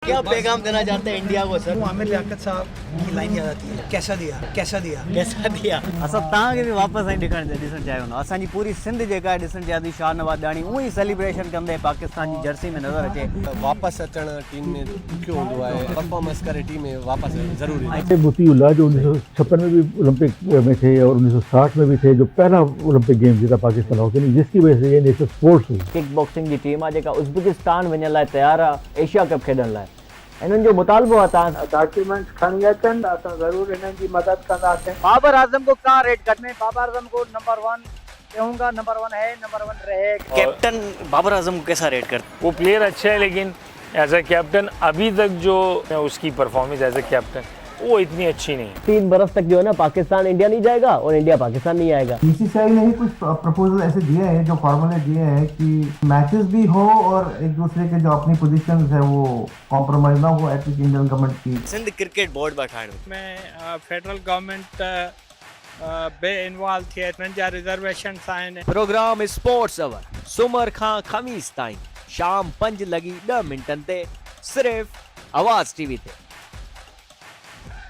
क्या पैगाम देना चाहते हैं इंडिया को सर? आमिर लियाकत साहब की लाइन याद आती है, कैसा दिया कैसा दिया कैसा दिया? असां तव्हांखे बि वापसि ॾिसणु चाहियूं न असांजी पूरी सिंध जेका आहे ॾिसणु चाहियां थी शाहनवाज़ ॾाणी उहो ई सेलिब्रेशन कंदे पाकिस्तान जी जर्सी में नज़र अचे। वापसि अचणु टीम में ॾुखियो हूंदो आहे, परफॉर्मेंस करे टीम में वापसि ज़रूरी आहे। मोतीउल्लाह जो 1956 में भी ओलंपिक में थे और 1960 में भी थे, जो पहला ओलंपिक गेम जीता पाकिस्तान हॉकी ने, जिसकी वजह से ये नेशनल स्पोर्ट्स हुई। किक बॉक्सिंग जी टीम आहे जेका उज़्बेकिस्तान वञण लाइ तयारु आहे एशिया कप खेॾण लाइ। इन्हनि जो मुतालबो आहे तव्हां डॉक्यूमेंट्स खणी अचनि, असां ज़रूरु इन्हनि जी मदद कंदासीं। बाबर आजम को कहाँ रेट करने? बाबर आजम को नंबर 1 कहूँगा, नंबर 1 है, नंबर 1 रहे। कैप्टन बाबर आजम को कैसा रेट करते? वो प्लेयर अच्छा है, लेकिन एज ए कैप्टन अभी तक जो उसकी परफॉर्मेंस एज ए कैप्टन वो इतनी अच्छी नहीं है। 3 बरस तक जो है ना पाकिस्तान इंडिया नहीं जाएगा और इंडिया पाकिस्तान नहीं आएगा। बीसीसीआई ने ही कुछ प्रपोजल ऐसे दिए हैं, जो फॉर्मूले दिए हैं कि मैचेस भी हो और एक दूसरे के जो अपनी पोजीशंस है वो कॉम्प्रोमाइज ना हो एटलीस्ट इंडियन गवर्नमेंट की। सिंध क्रिकेट बोर्ड बैठाण में फेडरल गवर्नमेंट बे इन्वॉल्व थिए, जा रिजर्वेशन आहिनि। प्रोग्राम स्पोर्ट्स अवर सूमर खां ख़मीस ताईं शाम 5 लॻी 10 मिंटनि ते सिर्फ़ आवाज़ टीवी ते।